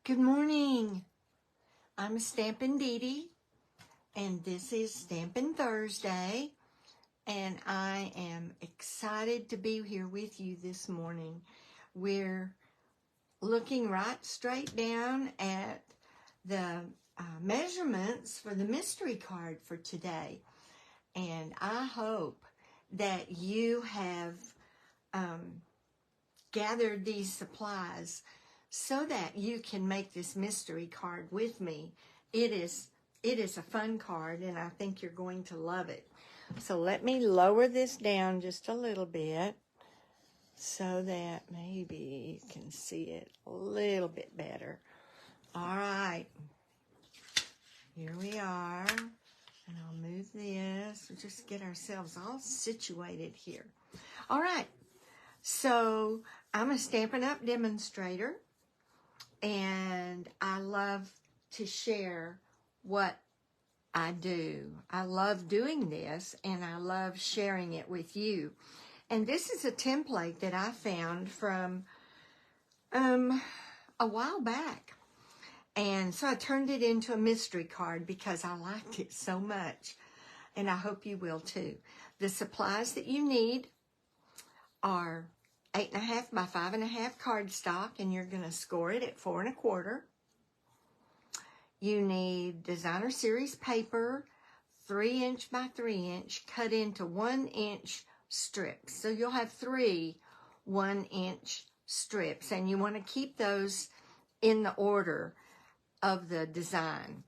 Good morning. I'm StampinDeDe, and this is Stampin Thursday, and I am excited to be here with you this morning. We're looking right straight down at the measurements for the mystery card for today, and I hope that you have gathered these supplies so that you can make this mystery card with me. It is a fun card, and I think you're going to love it. So let me lower this down just a little bit so that maybe you can see it a little bit better. All right, here we are, and I'll move this and just get ourselves all situated here. All right, so I'm a Stampin' Up! Demonstrator, and I love to share what I do. I love doing this, and I love sharing it with you. And this is a template that I found from a while back. And so I turned it into a mystery card because I liked it so much. And I hope you will too. The supplies that you need are 8.5 by 5.5 cardstock, and you're going to score it at 4 1/4. You need designer series paper, 3" by 3" cut into 1" strips. So you'll have 3 1" strips, and you want to keep those in the order of the design,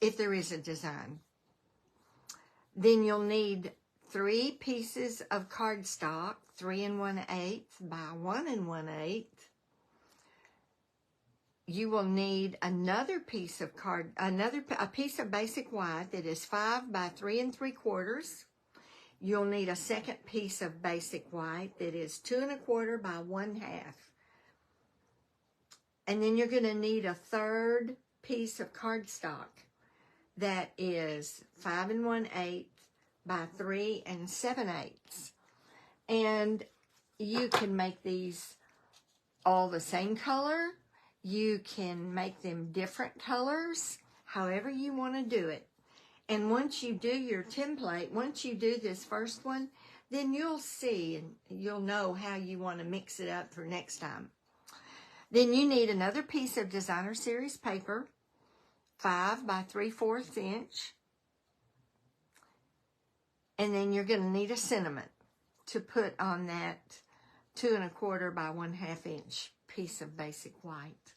if there is a design. Then you'll need 3 pieces of cardstock, 3 1/8 by 1 1/8. You will need another piece of a piece of basic white that is 5 by 3 3/4. You'll need a second piece of basic white that is 2 1/4 by 1/2. And then you're going to need a third piece of cardstock that is 5 1/8 by 3 7/8. And you can make these all the same color. You can make them different colors, however you want to do it. And once you do your template, once you do this first one, then you'll see and you'll know how you want to mix it up for next time. Then you need another piece of designer series paper, 5 by 3/4". And then you're going to need a sentiment to put on that 2 1/4 by 1/2" piece of basic white.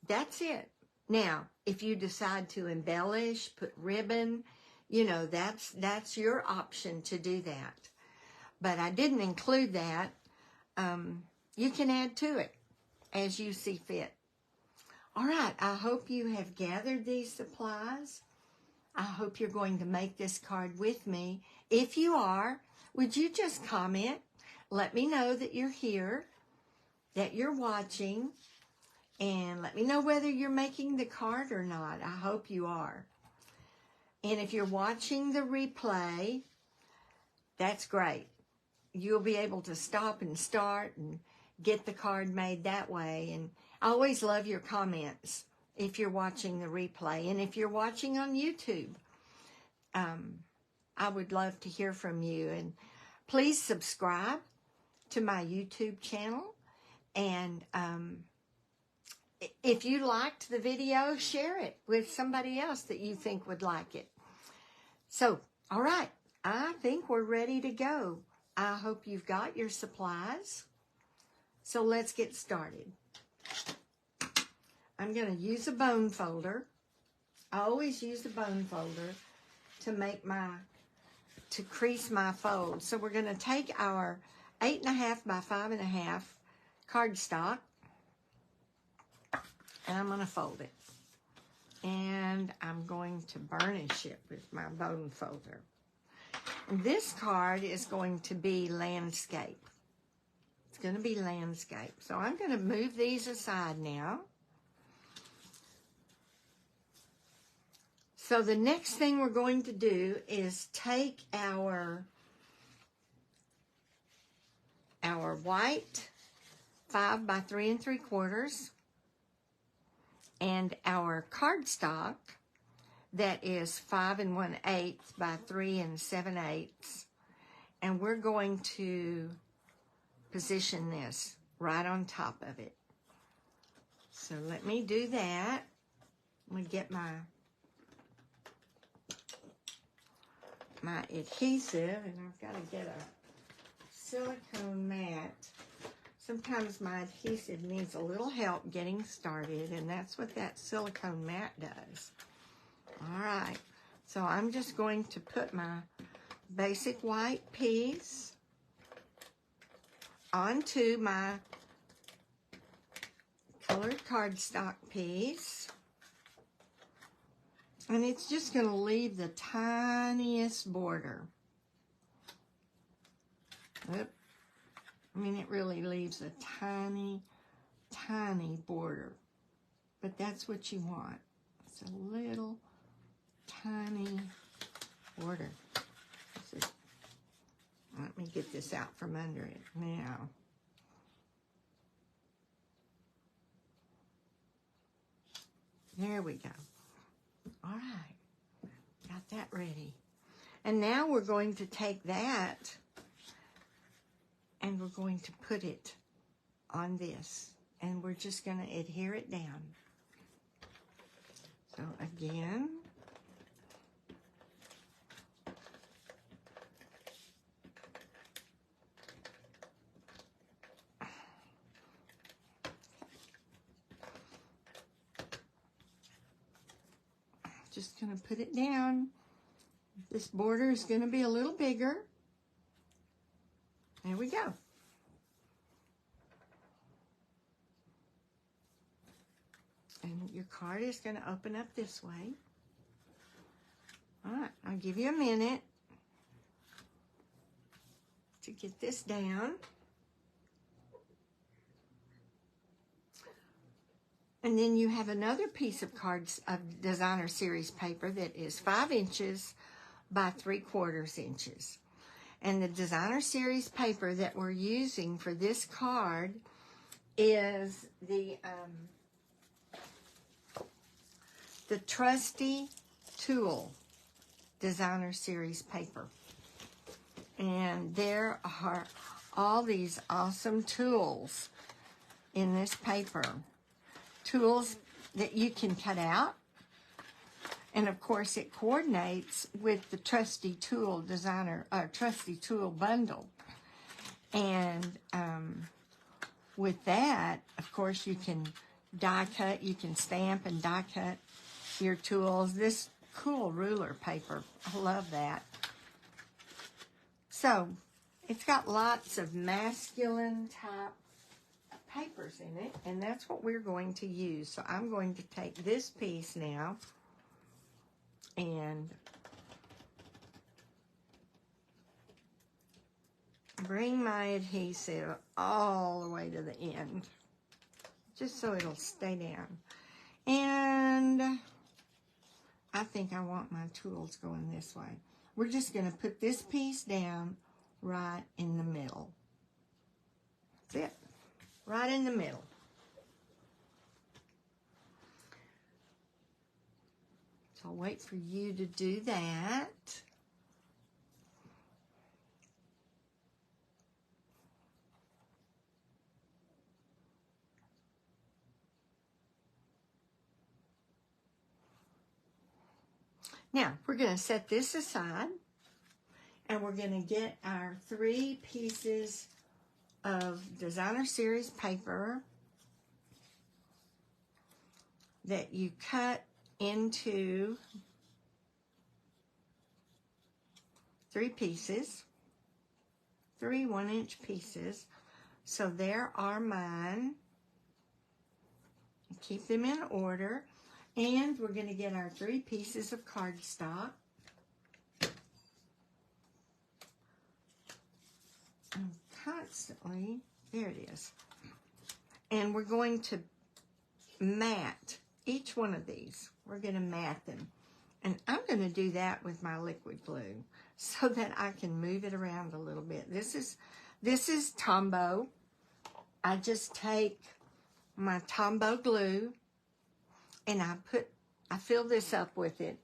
That's it. Now, if you decide to embellish, put ribbon, you know, that's your option to do that. But I didn't include that. You can add to it as you see fit. All right, I hope you have gathered these supplies. I hope you're going to make this card with me. If you are, would you just comment? Let me know that you're here, that you're watching, and let me know whether you're making the card or not. I hope you are. And if you're watching the replay, that's great. You'll be able to stop and start and get the card made that way. And I always love your comments if you're watching the replay. And if you're watching on YouTube, I would love to hear from you. And please subscribe to my YouTube channel. And if you liked the video, share it with somebody else that you think would like it. So, all right, I think we're ready to go. I hope you've got your supplies. So let's get started. I'm going to use a bone folder. I always use a bone folder to crease my fold. So we're going to take our 8.5 by 5.5 cardstock, and I'm going to fold it. And I'm going to burnish it with my bone folder. And this card is going to be landscape. It's going to be landscape. So I'm going to move these aside now. So the next thing we're going to do is take our white 5 by 3 3/4 and our cardstock that is 5 1/8 by 3 7/8, and we're going to position this right on top of it. So let me do that. I'm gonna get my adhesive, and I've got to get a silicone mat. Sometimes my adhesive needs a little help getting started, and that's what that silicone mat does. All right, so I'm just going to put my basic white piece onto my colored cardstock piece. And it's just going to leave the tiniest border. Oop. I mean, it really leaves a tiny, tiny border. But that's what you want. It's a little, tiny border. Let me get this out from under it now. There we go. All right, got that ready. And now we're going to take that and we're going to put it on this. And we're just going to adhere it down. So again, just going to put it down. This border is going to be a little bigger. There we go. And your card is going to open up this way. All right, I'll give you a minute to get this down. And then you have another piece of cards of designer series paper that is 5 inches by 3/4 inches. And the designer series paper that we're using for this card is the Trusty Tool designer series paper. And there are all these awesome tools in this paper. Tools that you can cut out. And of course it coordinates with the Trusty Tool Trusty Tool bundle. And with that, of course, you can die cut, you can stamp and die cut your tools. This cool ruler paper, I love that. So it's got lots of masculine type papers in it, and that's what we're going to use. So I'm going to take this piece now and bring my adhesive all the way to the end, just so it'll stay down. And I think I want my tools going this way. We're just going to put this piece down right in the middle. That's it. Right in the middle. So I'll wait for you to do that. Now, we're going to set this aside, and we're going to get our 3 pieces of designer series paper that you cut into 3 pieces, 3 1-inch pieces. So there are mine. Keep them in order. And we're going to get our 3 pieces of cardstock. And constantly, there it is. And we're going to mat each one of these. We're going to mat them. And I'm going to do that with my liquid glue so that I can move it around a little bit. This is Tombow. I just take my Tombow glue and I fill this up with it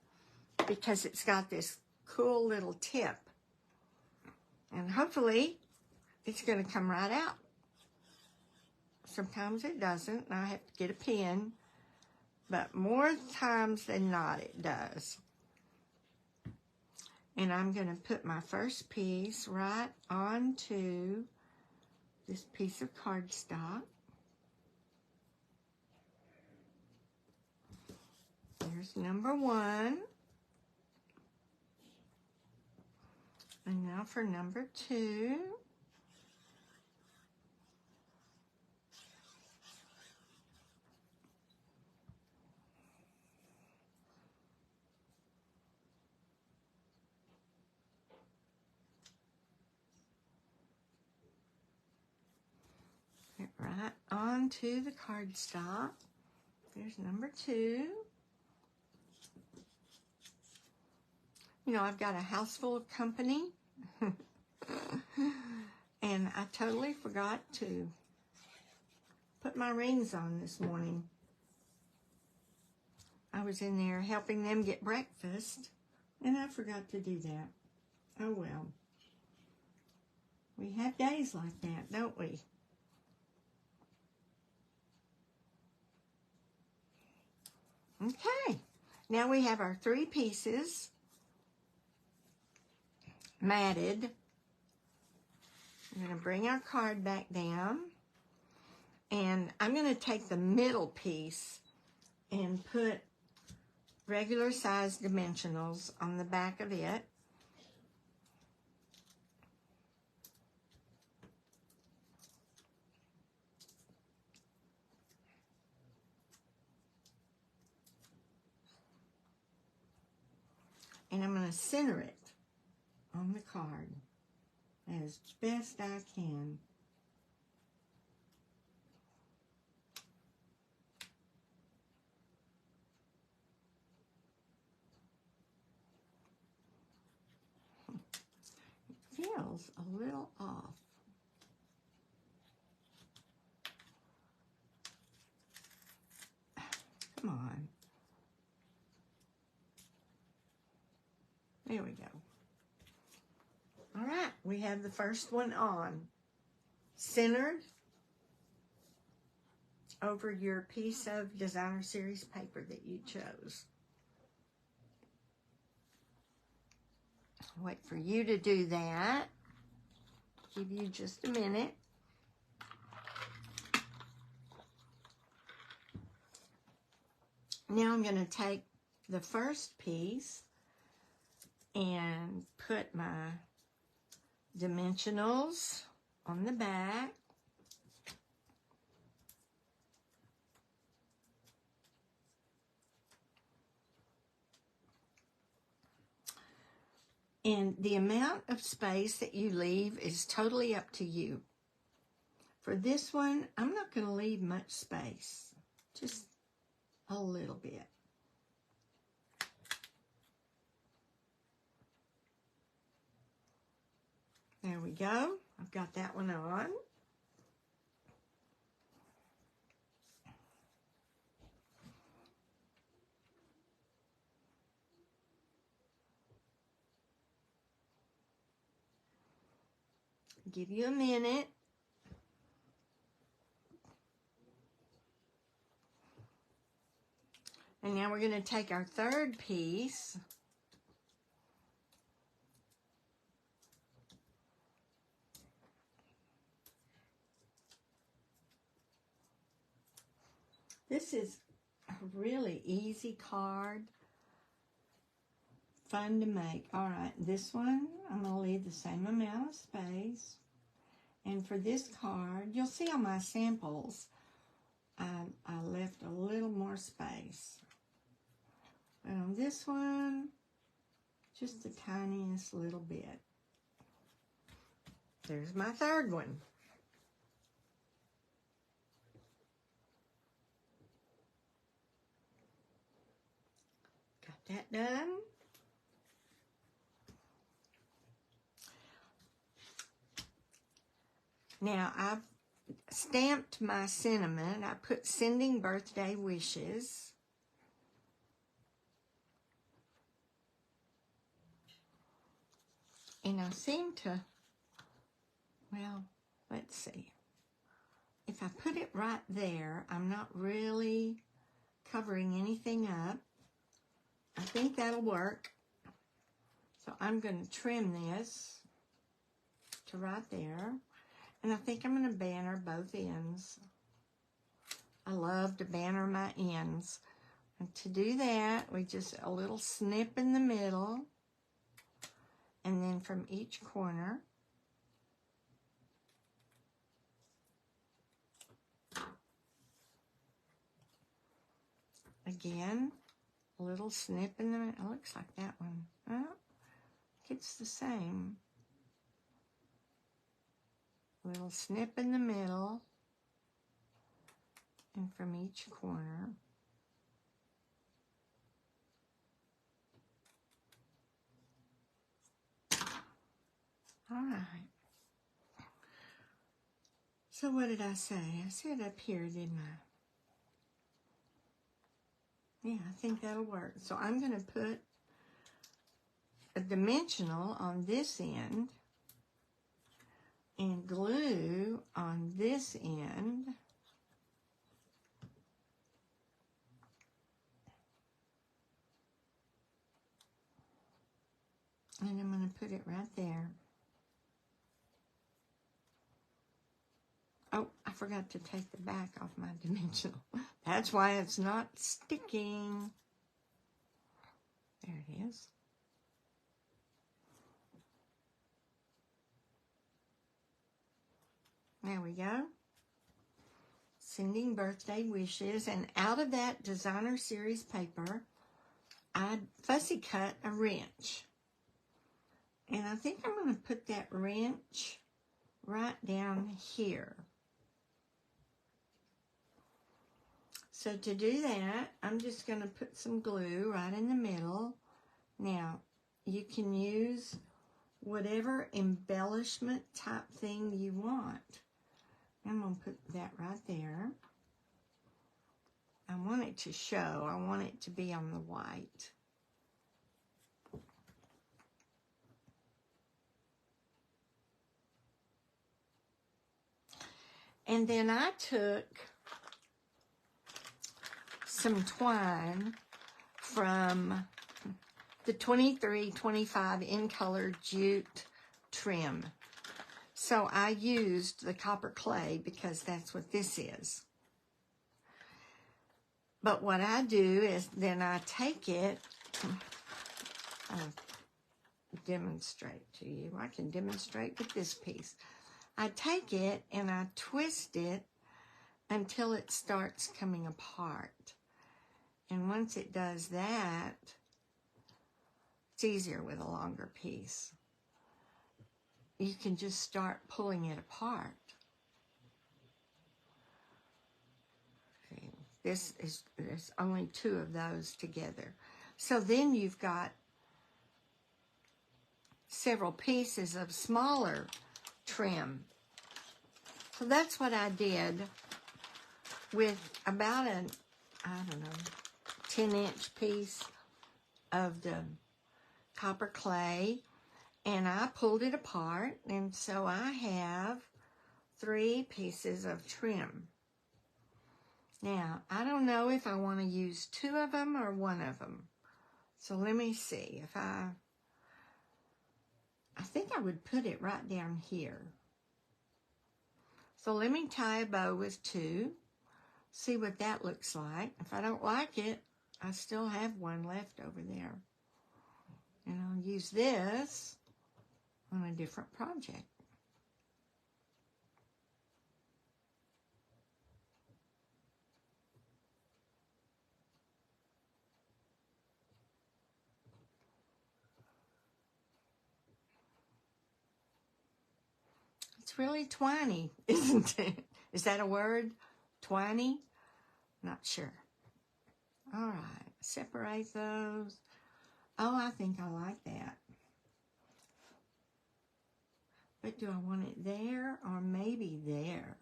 because it's got this cool little tip. And hopefully it's going to come right out. Sometimes it doesn't, and I have to get a pen, but more times than not it does. And I'm going to put my first piece right onto this piece of cardstock. There's number one. And now for number two. Right onto the cardstock. There's number two. You know, I've got a house full of company. And I totally forgot to put my rings on this morning. I was in there helping them get breakfast, and I forgot to do that. Oh well. We have days like that, don't we? Okay, now we have our three pieces matted. I'm going to bring our card back down, and I'm going to take the middle piece and put regular size dimensionals on the back of it. And I'm going to center it on the card as best I can. It feels a little off. Come on. There we go. All right, we have the first one on. Centered over your piece of designer series paper that you chose. Wait for you to do that. Give you just a minute. Now I'm going to take the first piece and put my dimensionals on the back. And the amount of space that you leave is totally up to you. For this one, I'm not going to leave much space, just a little bit. There we go. I've got that one on. Give you a minute. And now we're going to take our third piece. This is a really easy card. Fun to make. All right, this one, I'm going to leave the same amount of space. And for this card, you'll see on my samples, I left a little more space. But on this one, just the tiniest little bit. There's my third one. Got that done. Now, I've stamped my sentiment. I put sending birthday wishes. And I seem to, well, let's see. If I put it right there, I'm not really covering anything up. I think that'll work. So I'm going to trim this to right there. And I think I'm going to banner both ends. I love to banner my ends. And to do that, we just a little snip in the middle. And then from each corner, again, a little snip in the middle. It looks like that one. Oh, it's the same. Little snip in the middle, and from each corner. All right. So what did I say? I said up here, didn't I? Yeah, I think that'll work. So I'm going to put a dimensional on this end and glue on this end. And I'm going to put it right there. Oh, I forgot to take the back off my dimensional. That's why it's not sticking. There it is. There we go. Sending birthday wishes. And out of that designer series paper, I fussy cut a wrench. And I think I'm going to put that wrench right down here. So to do that, I'm just going to put some glue right in the middle. Now, you can use whatever embellishment type thing you want. I'm going to put that right there. I want it to show. I want it to be on the white. And then I took some twine from the 23-25 in color jute trim. So I used the copper clay because that's what this is. But what I do is then I take it, I'll demonstrate to you. I can demonstrate with this piece. I take it and I twist it until it starts coming apart. And once it does that, it's easier with a longer piece. You can just start pulling it apart. See, there's only 2 of those together. So then you've got several pieces of smaller trim. So that's what I did with about an, I don't know, 10-inch piece of the copper clay, and I pulled it apart, and so I have 3 pieces of trim. Now, I don't know if I want to use 2 of them or 1 of them. So let me see. If I think I would put it right down here. So let me tie a bow with 2. See what that looks like. If I don't like it, I still have 1 left over there. And I'll use this on a different project. It's really twiny, isn't it? Is that a word? Twiny? Not sure. All right, separate those. Oh, I think I like that. But do I want it there or maybe there?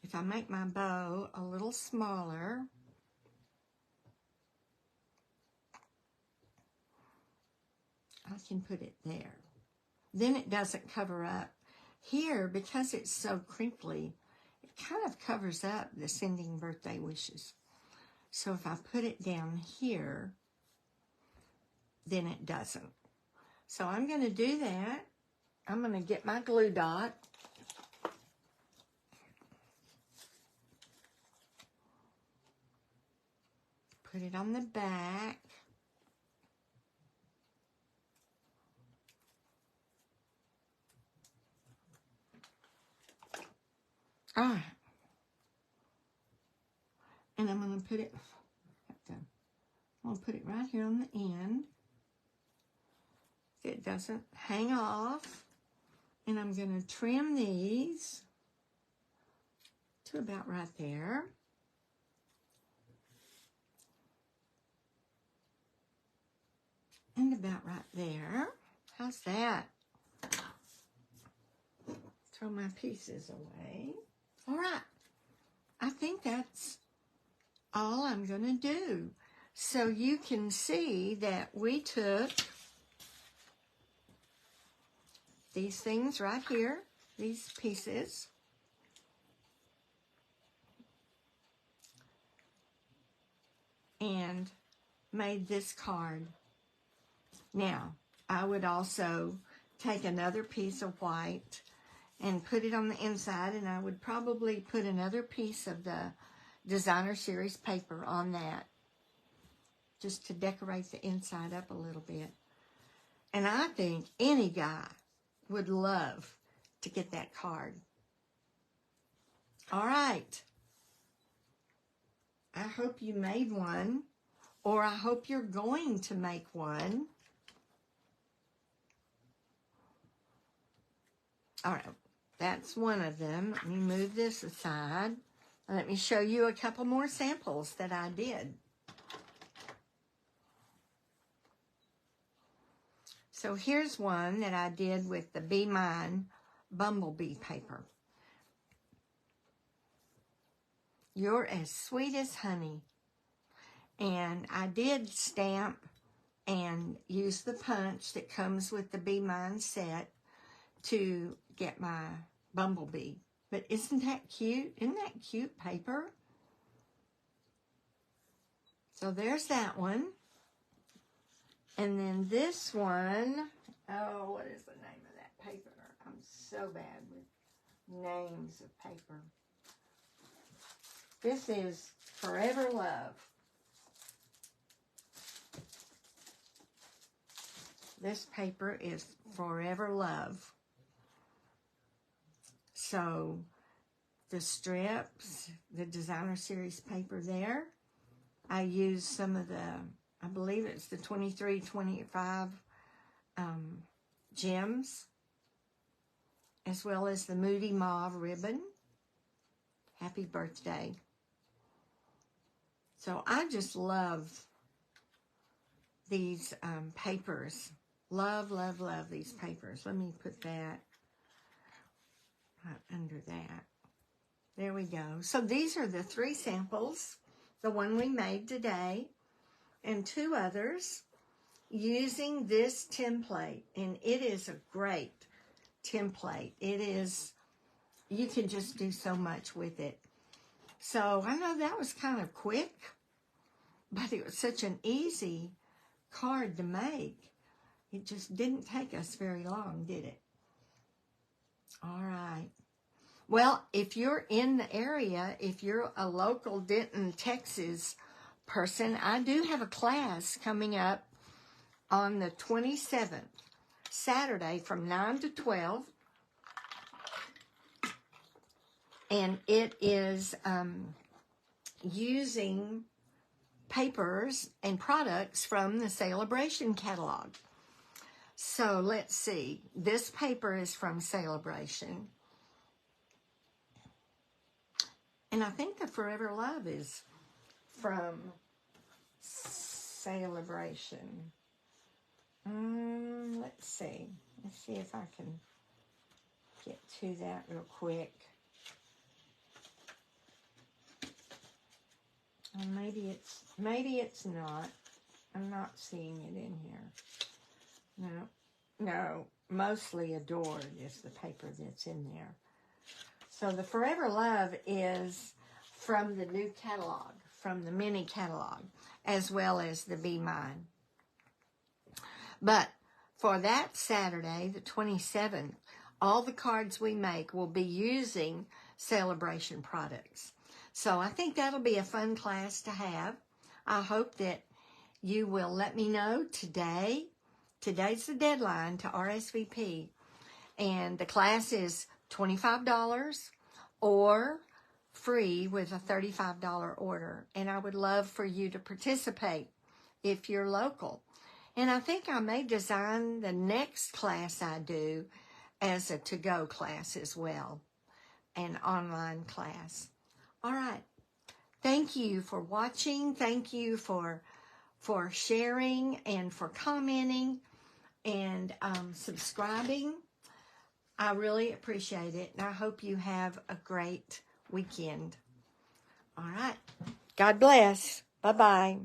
If I make my bow a little smaller, I can put it there. then it doesn't cover up. Here, because it's so crinkly, it kind of covers up the sending birthday wishes. So if I put it down here, then it doesn't. So I'm going to do that. I'm going to get my glue dot. Put it on the back. All right. And I'm going to put it, I'm going to put it right here on the end. It doesn't hang off. And I'm going to trim these to about right there. And about right there. How's that? Throw my pieces away. All right. I think that's all I'm going to do. So you can see that we took these things right here, these pieces, and made this card. Now, I would also take another piece of white and put it on the inside, and I would probably put another piece of the Designer Series paper on that, just to decorate the inside up a little bit. And I think any guy would love to get that card. All right. I hope you made one, or I hope you're going to make one. All right, that's one of them. Let me move this aside. Let me show you a couple more samples that I did. So here's one that I did with the Be Mine Bumblebee paper. You're as sweet as honey. And I did stamp and use the punch that comes with the Be Mine set to get my bumblebee. But isn't that cute? Isn't that cute paper? So there's that one. And then this one, oh, what is the name of that paper? I'm so bad with names of paper. This is Forever Love. This paper is Forever Love. So the strips, the Designer Series paper there, I used some of the, I believe it's the 2325 gems, as well as the Moody Mauve ribbon. Happy birthday. So I just love these papers. Love, love, love these papers. Let me put that right under that. There we go. So these are the 3 samples. The one we made today, and 2 others using this template. And it is a great template. It is, you can just do so much with it. So I know that was kind of quick, but it was such an easy card to make. It just didn't take us very long, did it? All right. Well, if you're in the area, if you're a local Denton, Texas person, I do have a class coming up on the 27th, Saturday from 9 to 12. And it is using papers and products from the Celebration catalog. So let's see. This paper is from Celebration. And I think the Forever Love is from Celebration. Let's see. Let's see if I can get to that real quick. Or maybe it's not. I'm not seeing it in here. No, No, Mostly Adored is the paper that's in there. So the Forever Love is from the new catalog, from the mini catalog, as well as the Be Mine. But for that Saturday, the 27th, all the cards we make will be using Celebration products. So I think that'll be a fun class to have. I hope that you will let me know today. Today's the deadline to RSVP. And the class is $25 or free with a $35 order. And I would love for you to participate if you're local. And I think I may design the next class I do as a to-go class as well, an online class. All right. Thank you for watching. Thank you for sharing and for commenting and subscribing. I really appreciate it, and I hope you have a great weekend. All right. God bless. Bye-bye.